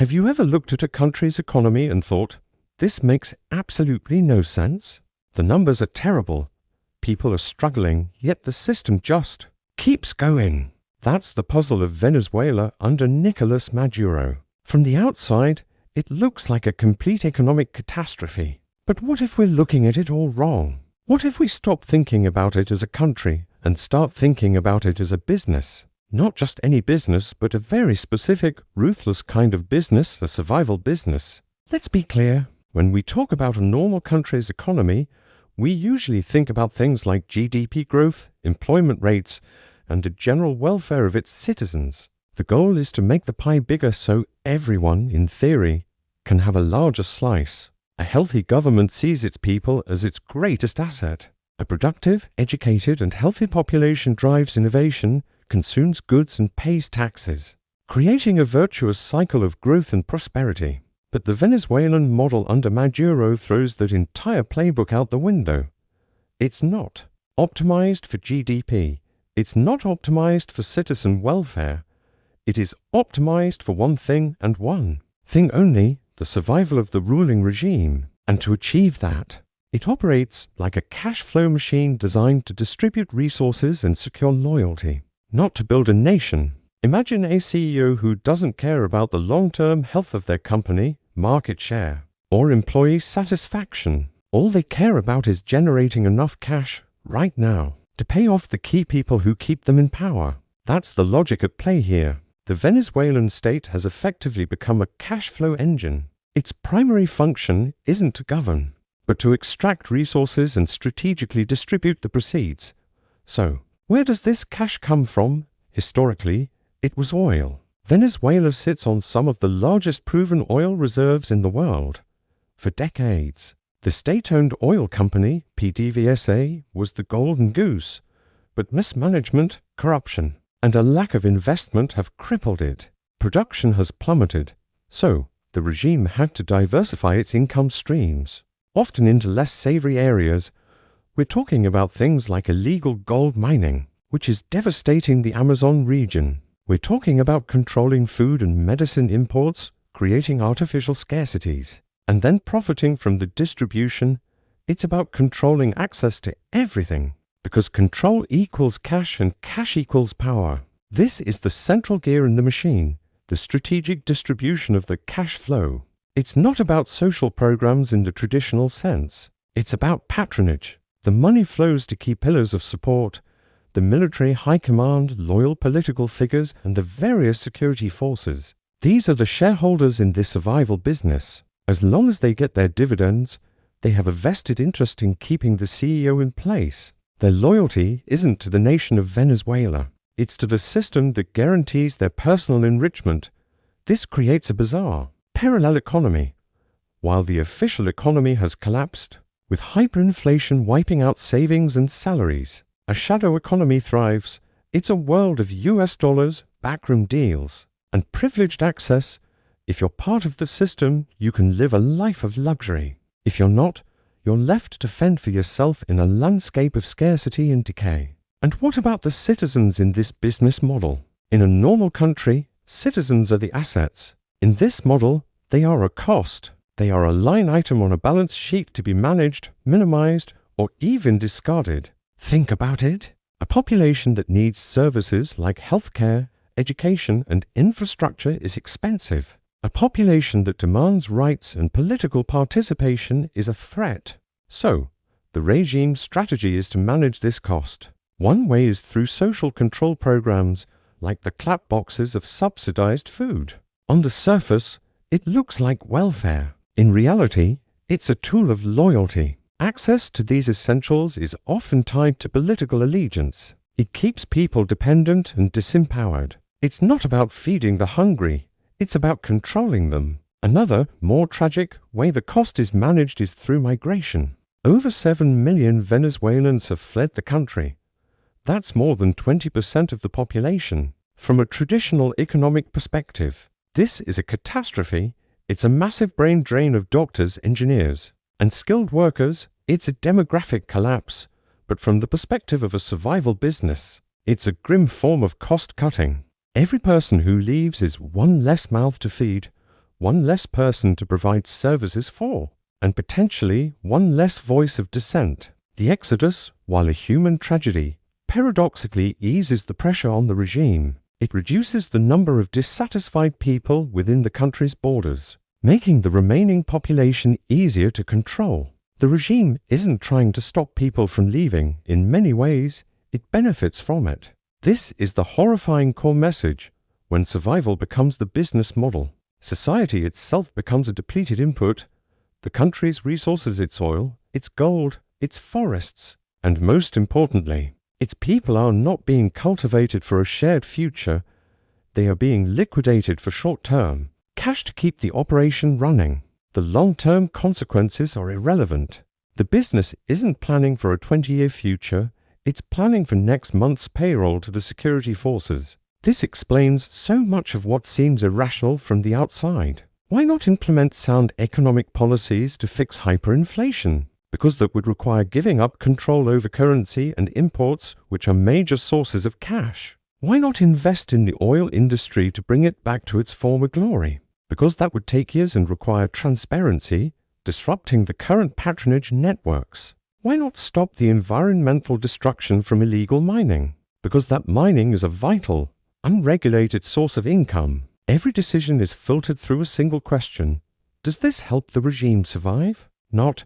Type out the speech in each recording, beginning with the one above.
Have you ever looked at a country's economy and thought, this makes absolutely no sense? The numbers are terrible. People are struggling, yet the system just keeps going. That's the puzzle of Venezuela under Nicolas Maduro. From the outside, it looks like a complete economic catastrophe. But what if we're looking at it all wrong? What if we stop thinking about it as a country and start thinking about it as a business? Not just any business, but a very specific, ruthless kind of business, a survival business. Let's be clear. When we talk about a normal country's economy, we usually think about things like GDP growth, employment rates, and the general welfare of its citizens. The goal is to make the pie bigger so everyone, in theory, can have a larger slice. A healthy government sees its people as its greatest asset. A productive, educated, and healthy population drives innovation, consumes goods, and pays taxes, creating a virtuous cycle of growth and prosperity. But the Venezuelan model under Maduro throws that entire playbook out the window. It's not optimized for GDP. It's not optimized for citizen welfare. It is optimized for one thing and one thing only, the survival of the ruling regime. And to achieve that, it operates like a cash flow machine designed to distribute resources and secure loyalty, not to build a nation. Imagine a CEO who doesn't care about the long-term health of their company, market share, or employee satisfaction. All they care about is generating enough cash right now to pay off the key people who keep them in power. That's the logic at play here. The Venezuelan state has effectively become a cash flow engine. Its primary function isn't to govern, but to extract resources and strategically distribute the proceeds. So, where does this cash come from? Historically, it was oil. Venezuela sits on some of the largest proven oil reserves in the world. For decades, the state-owned oil company, PDVSA, was the golden goose, but mismanagement, corruption, and a lack of investment have crippled it. Production has plummeted, so the regime had to diversify its income streams, often into less savory areas. We're talking about things like illegal gold mining, which is devastating the Amazon region. We're talking about controlling food and medicine imports, creating artificial scarcities, and then profiting from the distribution. It's about controlling access to everything, because control equals cash and cash equals power. This is the central gear in the machine, the strategic distribution of the cash flow. It's not about social programs in the traditional sense. It's about patronage. The money flows to key pillars of support, the military high command, loyal political figures, and the various security forces. These are the shareholders in this survival business. As long as they get their dividends, they have a vested interest in keeping the CEO in place. Their loyalty isn't to the nation of Venezuela. It's to the system that guarantees their personal enrichment. This creates a bizarre, parallel economy. While the official economy has collapsed, with hyperinflation wiping out savings and salaries, a shadow economy thrives. It's a world of US dollars, backroom deals, and privileged access. If you're part of the system, you can live a life of luxury. If you're not, you're left to fend for yourself in a landscape of scarcity and decay. And what about the citizens in this business model? In a normal country, citizens are the assets. In this model, they are a cost. They are a line item on a balance sheet to be managed, minimized, or even discarded. Think about it. A population that needs services like healthcare, education, and infrastructure is expensive. A population that demands rights and political participation is a threat. So, the regime's strategy is to manage this cost. One way is through social control programs like the clap boxes of subsidized food. On the surface, it looks like welfare. In reality, it's a tool of loyalty. Access to these essentials is often tied to political allegiance. It keeps people dependent and disempowered. It's not about feeding the hungry. It's about controlling them. Another, more tragic, way the cost is managed is through migration. Over 7 million Venezuelans have fled the country. That's more than 20% of the population. From a traditional economic perspective, this is a catastrophe. It's a massive brain drain of doctors, engineers, and skilled workers. It's a demographic collapse. But from the perspective of a survival business, it's a grim form of cost cutting. Every person who leaves is one less mouth to feed, one less person to provide services for, and potentially one less voice of dissent. The exodus, while a human tragedy, paradoxically eases the pressure on the regime. It reduces the number of dissatisfied people within the country's borders, making the remaining population easier to control. The regime isn't trying to stop people from leaving. In many ways, it benefits from it. This is the horrifying core message. When survival becomes the business model, society itself becomes a depleted input. The country's resources, its oil, its gold, its forests, and most importantly, its people are not being cultivated for a shared future. They are being liquidated for short-term cash to keep the operation running. The long-term consequences are irrelevant. The business isn't planning for a 20-year future. It's planning for next month's payroll to the security forces. This explains so much of what seems irrational from the outside. Why not implement sound economic policies to fix hyperinflation? Because that would require giving up control over currency and imports, which are major sources of cash. Why not invest in the oil industry to bring it back to its former glory? Because that would take years and require transparency, disrupting the current patronage networks. Why not stop the environmental destruction from illegal mining? Because that mining is a vital, unregulated source of income. Every decision is filtered through a single question. Does this help the regime survive? Not,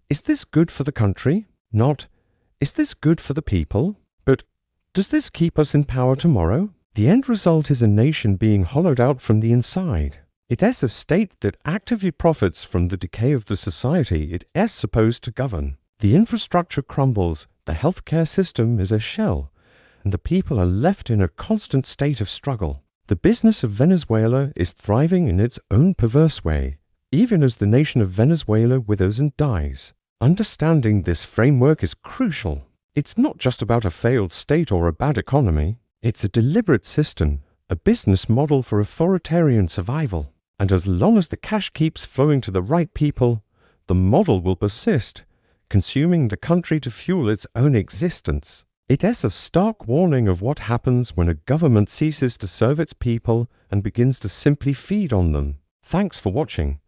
is this good for the country? Not, is this good for the people? But, does this keep us in power tomorrow? The end result is a nation being hollowed out from the inside. It is a state that actively profits from the decay of the society it is supposed to govern. The infrastructure crumbles, the healthcare system is a shell, and the people are left in a constant state of struggle. The business of Venezuela is thriving in its own perverse way, even as the nation of Venezuela withers and dies. Understanding this framework is crucial. It's not just about a failed state or a bad economy. It's a deliberate system, a business model for authoritarian survival. And as long as the cash keeps flowing to the right people, the model will persist, consuming the country to fuel its own existence. It is a stark warning of what happens when a government ceases to serve its people and begins to simply feed on them. Thanks for watching.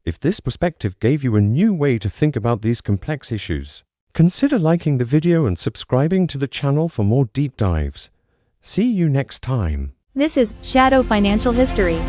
If this perspective gave you a new way to think about these complex issues, consider liking the video and subscribing to the channel for more deep dives. See you next time. This is Shadow Financial History.